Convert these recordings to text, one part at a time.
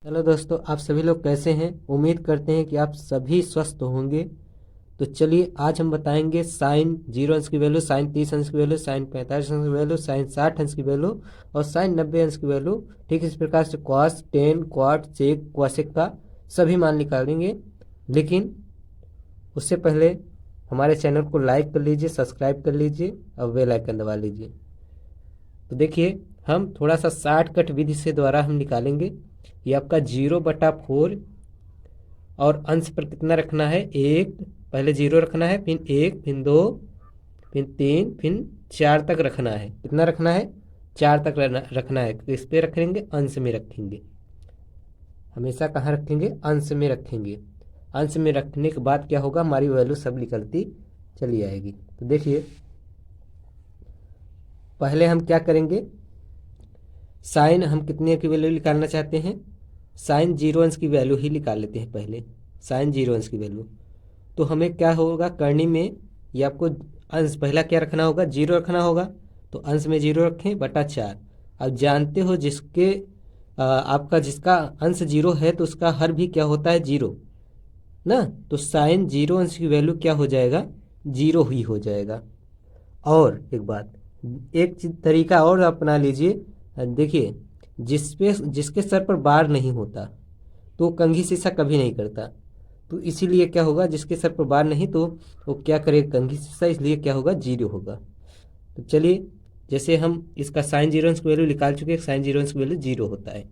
Hello दोस्तों, आप सभी लोग कैसे हैं। उम्मीद करते हैं कि आप सभी स्वस्थ होंगे। तो चलिए आज हम बताएंगे साइन 0 अंश की वैल्यू, साइन 30 अंश की वैल्यू, साइन 45 अंश की वैल्यू, साइन 60 अंश की वैल्यू और साइन 90 अंश की वैल्यू। ठीक इस प्रकार से कॉस, टेन, क्वाट, सेक, क्वासेक का सभी मान निकालेंगे। लेकिन उससे पहले हमारे चैनल को लाइक कर लीजिए, सब्सक्राइब कर लीजिए और बेल आइकन दबा लीजिए। तो देखिए, हम थोड़ा सा शॉर्टकट विधि से द्वारा हम निकालेंगे। ये आपका 0/4 और अंश पर कितना रखना है, एक। पहले 0 रखना है, फिर 1, फिर 2, फिर 3, फिर 4 तक रखना है। कितना रखना है, 4 तक रखना है। तो इस पे रखेंगे, अंश में रखेंगे। हमेशा कहाँ रखेंगे, अंश में रखेंगे। अंश में रखने के बाद क्या होगा, हमारी वैल्यू सब निकलती चली आएगी। तो देखिए, पहले हम क्या करेंगे, साइन हम कितने की वैल्यू निकालना चाहते हैं, साइन 0 अंश की वैल्यू ही निकाल लेते हैं पहले। साइन 0 अंश की वैल्यू तो हमें क्या होगा, करनी में ये आपको अंश पहला क्या रखना होगा, 0 रखना होगा। तो अंश में 0 रखें बटा 4। अब जानते हो जिसके आपका जिसका अंश 0 है तो उसका हर भी क्या होता है, 0 ना। तो साइन 0 अंश की वैल्यू क्या हो जाएगा, 0 ही हो जाएगा। और एक बात, एक तरीका और अपना लीजिए। देखिए, जिसके सर पर बार नहीं होता तो कंघी शीशा कभी नहीं करता। तो इसीलिए क्या होगा, जिसके सर पर बार नहीं तो वो क्या करेगा, कंघी शीशा, इसलिए क्या होगा, 0 होगा। तो चलिए, जैसे हम इसका साइन 0 अंश की वैल्यू निकाल चुके हैं, साइन 0 अंश की वैल्यू 0 होता है।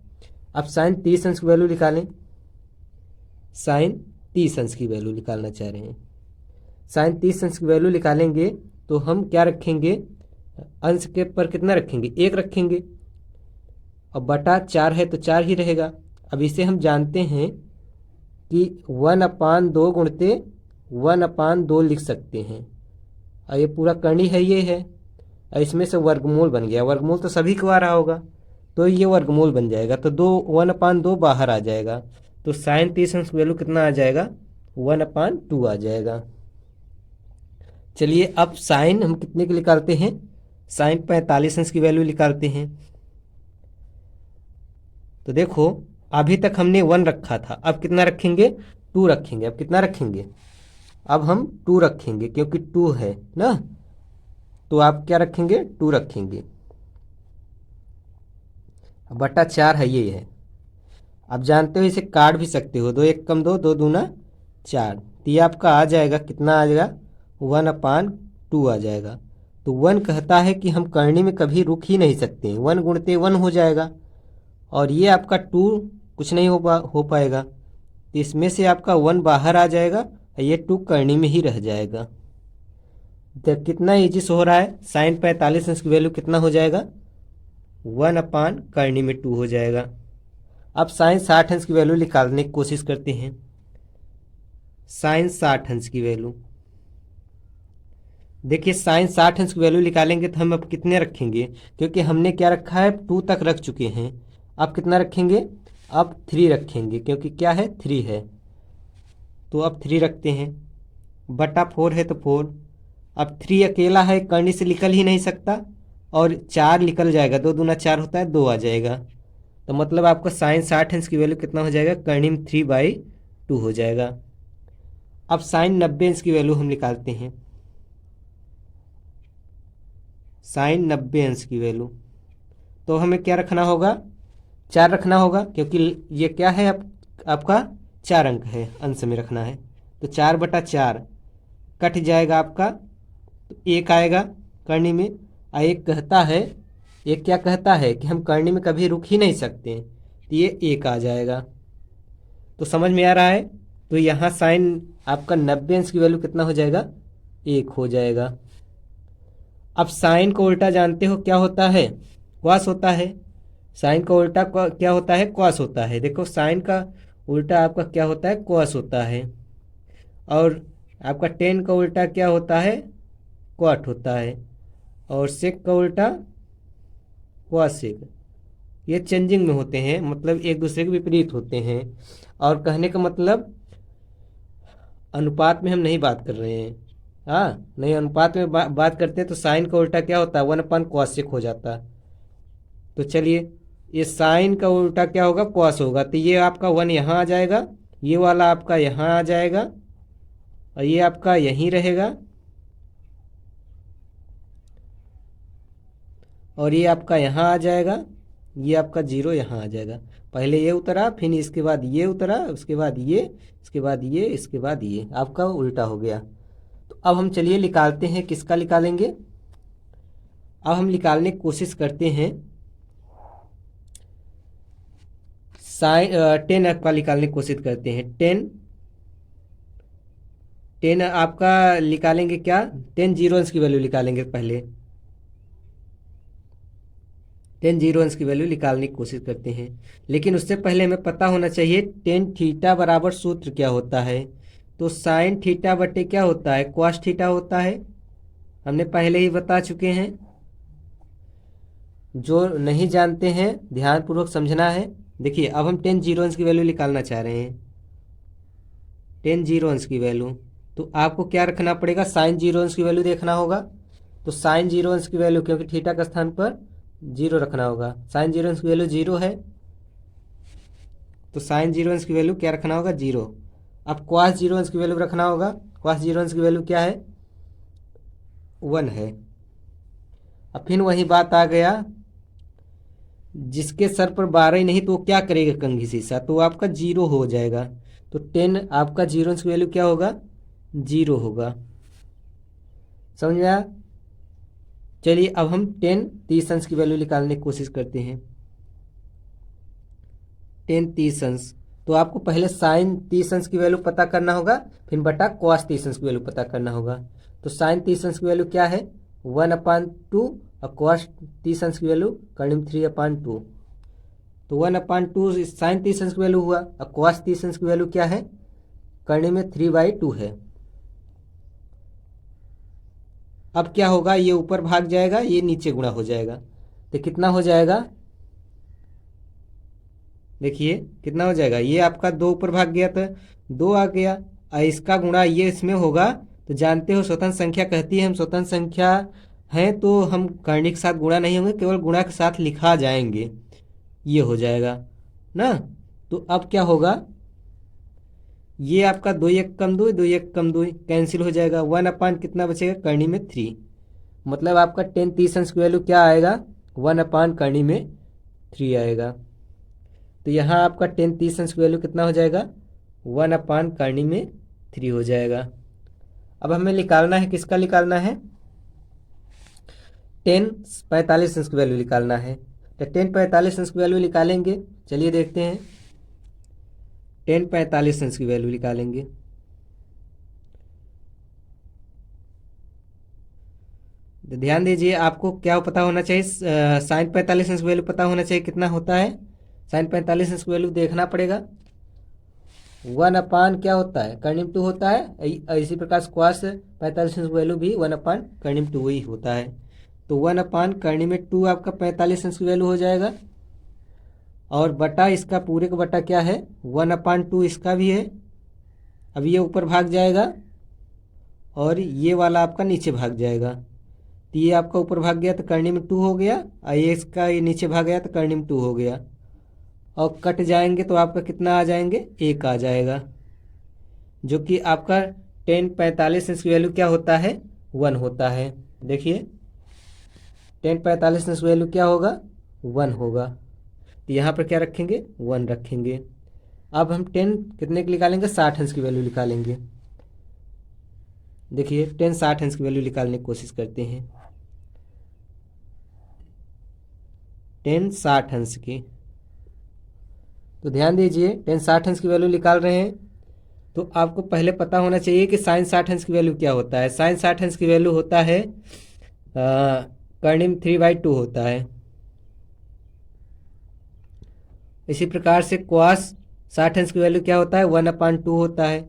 अब साइन 30 अंश की वैल्यू निकालें। साइन 30 अंश की वैल्यू निकालना चाह रहे हैं। साइन 30 अंश की वैल्यू निकालेंगे तो हम क्या रखेंगे, अंश के पर कितना रखेंगे, 1 रखेंगे। और बटा 4 है तो 4 ही रहेगा। अब इसे हम जानते हैं कि 1/2 गुणते 1/2 लिख सकते हैं। और ये पूरा करनी है, ये है। और इसमें से वर्गमूल बन गया, वर्गमूल तो सभी को आ रहा होगा, तो ये वर्गमूल बन जाएगा। तो 1/2 बाहर आ जाएगा। तो साइन 30 अंश की वैल्यू कितना आ जाएगा, 1/2 आ जाएगा। चलिए, अब साइन हम कितने की निकालते हैं, साइन 45 अंश की वैल्यू निकालते हैं। तो देखो, अभी तक हमने 1 रखा था, अब कितना रखेंगे, 2 रखेंगे। अब कितना रखेंगे, अब हम 2 रखेंगे क्योंकि 2 है ना। तो आप क्या रखेंगे, 2 रखेंगे। बटा 4 है, ये है। आप जानते हो इसे काट भी सकते हो, 2 1 कम 2, 2 दूना 4। तो ये आपका आ जाएगा, कितना आ जाएगा, 1/2 आ जाएगा। तो 1 कहता है कि हम करनी में कभी रुक ही नहीं सकते, 1 गुणते 1 हो जाएगा। और ये आपका 2 कुछ नहीं हो पाएगा। तो इसमें से आपका 1 बाहर आ जाएगा और ये 2 करनी में ही रह जाएगा। तो कितना ईजी से हो रहा है, साइन 45 अंश की वैल्यू कितना हो जाएगा, 1/करनी में 2 हो जाएगा। अब साइन 60 अंश की वैल्यू निकालने की कोशिश करते हैं। साइन 60 अंश की वैल्यू देखिए, साइन 60 अंश की वैल्यू निकालेंगे तो हम अब कितने रखेंगे, क्योंकि हमने क्या रखा है, 2 तक रख चुके हैं। अब कितना रखेंगे, अब 3 रखेंगे, क्योंकि क्या है, 3 है। तो अब 3 रखते हैं, बटा 4 है तो 4। अब 3 अकेला है, करनी से निकल ही नहीं सकता, और 4 निकल जाएगा, 2 दूना 4 होता है, 2 आ जाएगा। तो मतलब आपका साइन 60 अंश की वैल्यू कितना हो जाएगा, करनी में 3/2 हो जाएगा। अब साइन 90 अंश की वैल्यू हम निकालते हैं। साइन 90 अंश की वैल्यू तो हमें क्या रखना होगा, 4 रखना होगा, क्योंकि ये क्या है, आपका 4 अंक है, अंश में रखना है। तो 4/4 कट जाएगा आपका, तो 1 आएगा करनी में। और एक कहता है, एक क्या कहता है कि हम करनी में कभी रुक ही नहीं सकते, तो ये 1 आ जाएगा। तो समझ में आ रहा है। तो यहाँ साइन आपका 90 अंश की वैल्यू कितना हो जाएगा, 1 हो जाएगा। अब साइन को उल्टा जानते हो क्या होता है, कॉस होता है। साइन का उल्टा क्या होता है, कॉस होता है। देखो, साइन का उल्टा आपका क्या होता है, कॉस होता है। और आपका टेन का उल्टा क्या होता है, क्वाट होता है। और सेक का उल्टा क्वासेक। ये चेंजिंग में होते हैं, मतलब एक दूसरे के विपरीत होते हैं। और कहने का मतलब, अनुपात में हम नहीं बात कर रहे हैं। हाँ, नहीं, अनुपात में बात करते हैं तो साइन का उल्टा क्या होता है, 1/cos हो जाता। तो चलिए, ये साइन का उल्टा क्या होगा, कॉस होगा। तो ये आपका 1 यहाँ आ जाएगा, ये वाला आपका यहाँ आ जाएगा और ये आपका यहीं रहेगा और ये आपका यहाँ आ जाएगा, ये आपका 0 यहाँ आ जाएगा। पहले ये उतरा, फिर इसके बाद ये उतरा, उसके बाद ये, इसके बाद ये, इसके बाद ये, आपका उल्टा हो गया। तो अब हम चलिए निकालते हैं, किसका निकालेंगे। अब हम निकालने की कोशिश करते हैं साइन 10 का निकालने की कोशिश करते हैं। 10 आपका निकालेंगे क्या, 10 जीरो अंश की वैल्यू निकालेंगे पहले। 10 जीरो अंश की वैल्यू निकालने की कोशिश करते हैं, लेकिन उससे पहले हमें पता होना चाहिए टेन थीटा बराबर सूत्र क्या होता है। तो साइन थीटा बटे क्या होता है, कॉस थीटा होता है, हमने पहले ही बता चुके हैं। जो नहीं जानते हैं ध्यानपूर्वक समझना है। देखिए अब हम 10 जीरो अंश की वैल्यू निकालना चाह रहे हैं, 10 जीरो अंश की वैल्यू। तो आपको क्या रखना पड़ेगा, साइन जीरो अंश की वैल्यू देखना होगा। तो साइन जीरो अंश की वैल्यू, क्योंकि थीटा का स्थान पर 0 रखना होगा, साइन जीरो अंश की वैल्यू 0 है, तो साइन जीरो अंश की वैल्यू क्या रखना होगा, 0। अब कॉस जीरो अंश की वैल्यू रखना होगा, कॉस जीरो अंश की वैल्यू क्या है, 1 है। अब फिर वही बात आ गया, जिसके सर पर 12 ही नहीं तो वो क्या करेगा कंघी शीशा, तो आपका 0 हो जाएगा। तो 10 आपका जीरो अंश की वैल्यू क्या होगा, 0 होगा। समझ में आया। चलिए अब हम 10 30 अंश की वैल्यू निकालने की कोशिश करते हैं। 10 30 अंश, तो आपको पहले साइन 30 अंश की वैल्यू पता करना होगा, फिर बटा कॉस 30 अंश की वैल्यू पता करना होगा। तो साइन 30 अंश की वैल्यू क्या है, 1/2 और कॉस 30 अंश की वैल्यू कर्णिम 3/2। तो 1/2 साइन 30 अंश की वैल्यू हुआ, और कॉस 30 अंश की वैल्यू क्या है, कर्णिम में 3/2 है। अब क्या होगा, ये ऊपर भाग जाएगा, ये नीचे गुणा हो जाएगा, तो कितना हो जाएगा, देखिए कितना हो जाएगा, ये आपका 2 ऊपर भाग गया तो 2 आ गया, और इसका गुणा ये इसमें होगा। तो जानते हो स्वतंत्र संख्या कहती है हम स्वतंत्र संख्या हैं तो हम कर्ण के साथ गुणा नहीं होंगे, केवल गुणा के साथ लिखा जाएंगे, ये हो जाएगा ना। तो अब क्या होगा, ये आपका 2 1 कम 2, 2 1 कम 2 कैंसिल हो जाएगा, 1 कितना बचेगा, कर्णी में 3। मतलब आपका 10 30 अंश की वैल्यू क्या आएगा, 1 कर्णी में 3 आएगा। तो यहाँ आपका 10 30 अंश की वैल्यू कितना हो जाएगा, 1 कर्णी में 3 हो जाएगा। अब हमें निकालना है, किसका निकालना है, 10 45 अंश की वैल्यू निकालना है। तो 10 45 अंश की वैल्यू निकालेंगे, चलिए देखते हैं। 10 45 अंश की वैल्यू निकालेंगे, तो ध्यान दीजिए आपको क्या पता होना चाहिए, साइन 45 अंश की वैल्यू पता होना चाहिए कितना होता है। साइन 45 अंश की वैल्यू देखना पड़ेगा, 1 क्या होता है, कर्णिम 2 होता है। इसी प्रकार कॉस 45 अंश की वैल्यू भी 1 कर्णिम 2 ही होता है। तो 1 कर्णिम में 2 आपका 45 अंश की वैल्यू हो जाएगा, और बटा इसका पूरे का बटा क्या है, 1/2 इसका भी है। अब ये ऊपर भाग जाएगा और ये वाला आपका नीचे भाग जाएगा। तो ये आपका ऊपर भाग गया तो कर्णी में 2 हो गया, और ये इसका ये नीचे भाग गया तो कर्णी में 2 हो गया, और कट जाएंगे तो आपका कितना आ जाएंगे, 1 आ जाएगा। जो कि आपका 10 45 अंश की वैल्यू क्या होता है, 1 होता है। देखिए 10 45 अंश की वैल्यू क्या होगा, 1 होगा। तो यहाँ पर क्या रखेंगे, 1 रखेंगे। अब हम 10 कितने की निकालेंगे, 60 अंश की वैल्यू निकालेंगे। देखिए 10 60 अंश की वैल्यू निकालने की कोशिश करते हैं, 10 60 अंश की। तो ध्यान दीजिए 10 60 अंश की वैल्यू निकाल रहे हैं, तो आपको पहले पता होना चाहिए कि साइन 60 अंश की वैल्यू क्या होता है। साइन 60 अंश की वैल्यू होता है कर्णिम 3/2 होता है। इसी प्रकार से कॉस 60 अंश की वैल्यू क्या होता है, 1/2 होता है।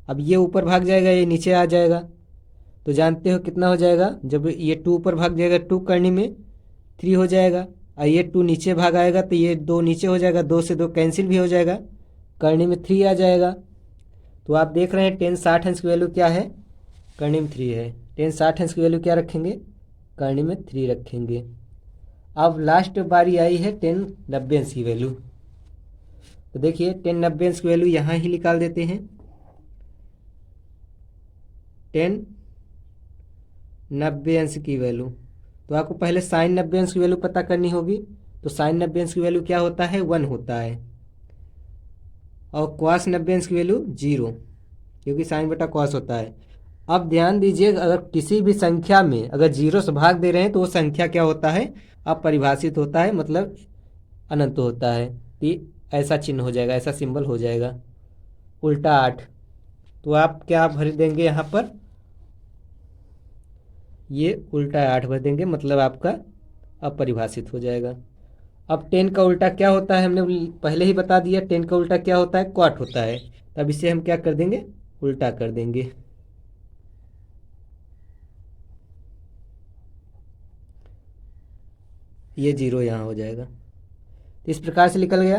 अब ये ऊपर भाग जाएगा, ये नीचे आ जाएगा, तो जानते हो कितना हो जाएगा, जब ये 2 ऊपर भाग जाएगा 2 कर्णी में 3 हो जाएगा, और ये 2 नीचे भाग आएगा तो ये 2 नीचे हो जाएगा, 2 से 2 कैंसिल भी हो जाएगा, कर्णी में 3 आ जाएगा। तो आप देख रहे हैं 10 60 अंश की वैल्यू क्या है, कर्णी में 3 है। 10 60 अंश की वैल्यू क्या रखेंगे, कर्णी में 3 रखेंगे। अब लास्ट बारी आई है 10 90 की वैल्यू। तो देखिए 10 90 की वैल्यू यहाँ ही निकाल देते हैं। 10 90 की वैल्यू, तो आपको पहले साइन 90 की वैल्यू पता करनी होगी। तो साइन 90 की वैल्यू क्या होता है, 1 होता है। और कॉस 90 की वैल्यू 0, क्योंकि साइन बटा कॉस होता है। अब ध्यान दीजिए, अगर किसी भी संख्या में अगर 0 से भाग दे रहे हैं तो वो संख्या क्या होता है, अपरिभाषित होता है, मतलब अनंत होता है। तो ऐसा चिन्ह हो जाएगा, ऐसा सिंबल हो जाएगा। उल्टा 8, तो आप क्या भर देंगे यहाँ पर, ये उल्टा 8 भर देंगे, मतलब आपका अपरिभाषित हो जाएगा। अब 10 का उल्टा क्या होता है, हमने पहले ही बता दिया। 10 का उल्टा क्या होता है, क्वाट होता है। तब इसे हम क्या कर देंगे, उल्टा कर देंगे। ये 0 यहाँ हो जाएगा। तो इस प्रकार से निकल गया।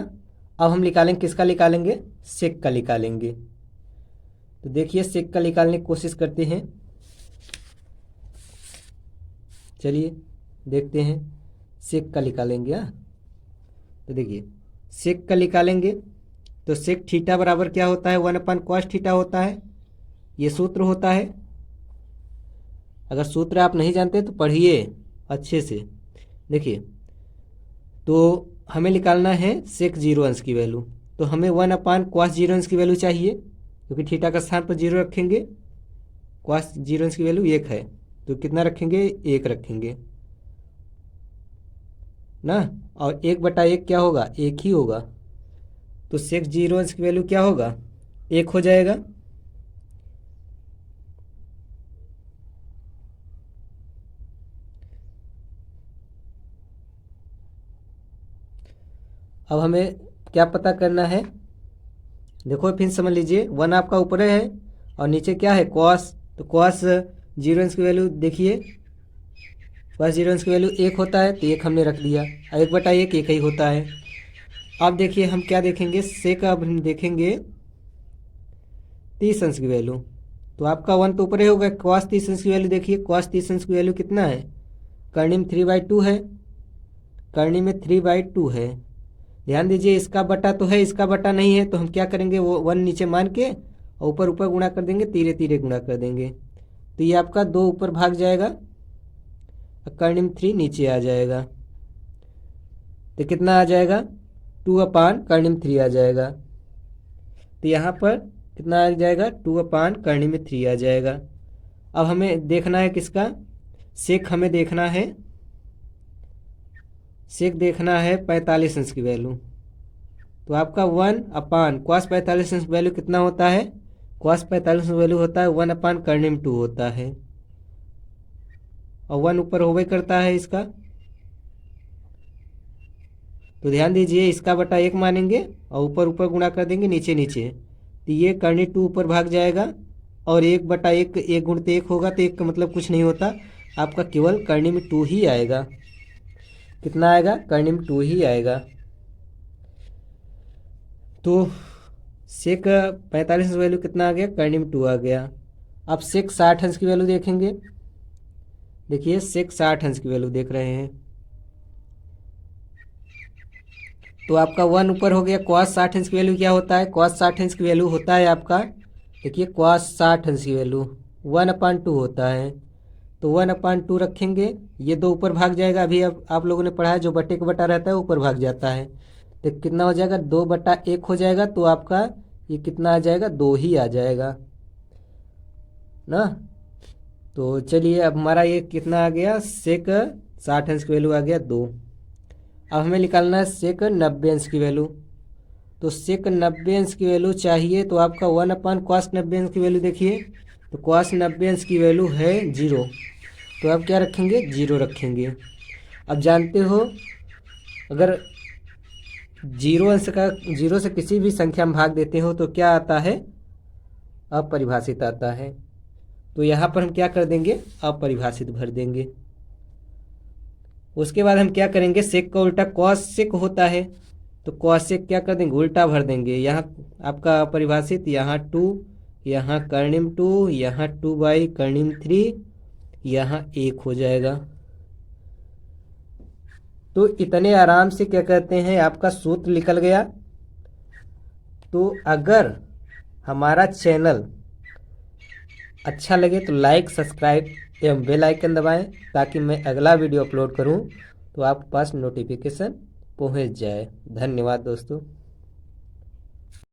अब हम निकालेंगे, किसका निकालेंगे, सेक का निकालेंगे। तो देखिए सेक का निकालने की कोशिश करते हैं। चलिए देखते हैं, सेक का निकालेंगे। तो देखिए सेक का निकालेंगे तो सेक थीटा बराबर क्या होता है, 1/cos थीटा होता है। ये सूत्र होता है। अगर सूत्र आप नहीं जानते तो पढ़िए अच्छे से। देखिए, तो हमें निकालना है सेक 0 अंश की वैल्यू। तो हमें 1/cos 0 अंश की वैल्यू चाहिए, क्योंकि थीटा का स्थान पर 0 रखेंगे। cos 0 अंश की वैल्यू 1 है, तो कितना रखेंगे, 1 रखेंगे ना। और 1/1 क्या होगा, 1 ही होगा। तो सेक 0 अंश की वैल्यू क्या होगा, 1 हो जाएगा। अब हमें क्या पता करना है, देखो फिर समझ लीजिए, 1 आपका ऊपर है और नीचे क्या है, कॉस। तो कॉस 0 अंश की वैल्यू देखिए, कॉस 0 अंश की वैल्यू 1 होता है, तो 1 हमने रख दिया। 1/1 1 ही होता है। अब देखिए हम क्या देखेंगे, सेक अब हम देखेंगे 30 अंश की वैल्यू। तो आपका 1 तो ऊपर ही होगा। कॉस 30 अंश की वैल्यू देखिए, कॉस 30 अंश की वैल्यू कितना है, करनी में 3/2 है, करनी में 3/2 है। ध्यान दीजिए, इसका बटा तो है, इसका बटा नहीं है। तो हम क्या करेंगे, वो 1 नीचे मान के और ऊपर ऊपर गुणा कर देंगे, तीरे तीरे गुणा कर देंगे। तो ये आपका 2 ऊपर भाग जाएगा, कर्णिम 3 नीचे आ जाएगा। तो कितना आ जाएगा, 2/कर्णिम 3 आ जाएगा। तो यहाँ पर कितना आ जाएगा, 2/कर्णिम 3 आ जाएगा। अब हमें देखना है किसका, सेक हमें देखना है, सेक देखना है 45 अंश की वैल्यू। तो आपका 1/cos 45 अंश वैल्यू कितना होता है, cos 45 वैल्यू होता है 1/कर्णिम 2 होता है। और 1 ऊपर होवे करता है इसका। तो ध्यान दीजिए, इसका बटा 1 मानेंगे और ऊपर ऊपर गुणा कर देंगे, नीचे नीचे। तो ये कर्णिम 2 ऊपर भाग जाएगा और 1/1 1 गुणित 1 होगा, तो 1 का मतलब कुछ नहीं होता, आपका केवल कर्णिम 2 ही आएगा। कितना आएगा, कर्णिम 2 ही आएगा। तो सेक 45 वैल्यू कितना आ गया, कर्णिम 2 आ गया। अब सेक 60 अंश की वैल्यू देखेंगे। देखिए सेक 60 अंश की वैल्यू देख रहे हैं, तो आपका 1 ऊपर हो गया। कॉस 60 अंश की वैल्यू क्या होता है, कॉस 60 अंश की वैल्यू होता है आपका, देखिए कॉस 60 अंश की वैल्यू 1/2 होता है। तो 1/2 रखेंगे, ये 2 ऊपर भाग जाएगा। अभी अब आप लोगों ने पढ़ा है, जो बटे का बटा रहता है ऊपर भाग जाता है। तो कितना हो जाएगा, 2/1 हो जाएगा। तो आपका ये कितना आ जाएगा, 2 ही आ जाएगा ना। तो चलिए, अब हमारा ये कितना आ गया, सेक 60 अंश की वैल्यू आ गया 2। अब हमें निकालना है सेक 90 अंश की वैल्यू। तो सेक 90 अंश की वैल्यू चाहिए, तो आपका 1/cos 90 अंश की वैल्यू देखिए, तो cos 90 अंश की वैल्यू है 0। तो आप क्या रखेंगे, 0 रखेंगे। अब जानते हो, अगर 0 अंश का 0 से किसी भी संख्या में भाग देते हो तो क्या आता है, अपरिभाषित आता है। तो यहाँ पर हम क्या कर देंगे, अपरिभाषित भर देंगे। उसके बाद हम क्या करेंगे, सेक का उल्टा कॉस सेक होता है, तो कॉस सेक क्या कर देंगे, उल्टा भर देंगे। यहाँ आपका अपरिभाषित, यहाँ 2, यहाँ कर्णिम 2, यहाँ 2/कर्णिम 3, यहाँ 1 हो जाएगा। तो इतने आराम से क्या कहते हैं आपका सूत्र निकल गया। तो अगर हमारा चैनल अच्छा लगे तो लाइक, सब्सक्राइब एवं बेल आइकन दबाएं, ताकि मैं अगला वीडियो अपलोड करूं तो आपके पास नोटिफिकेशन पहुंच जाए। धन्यवाद दोस्तों।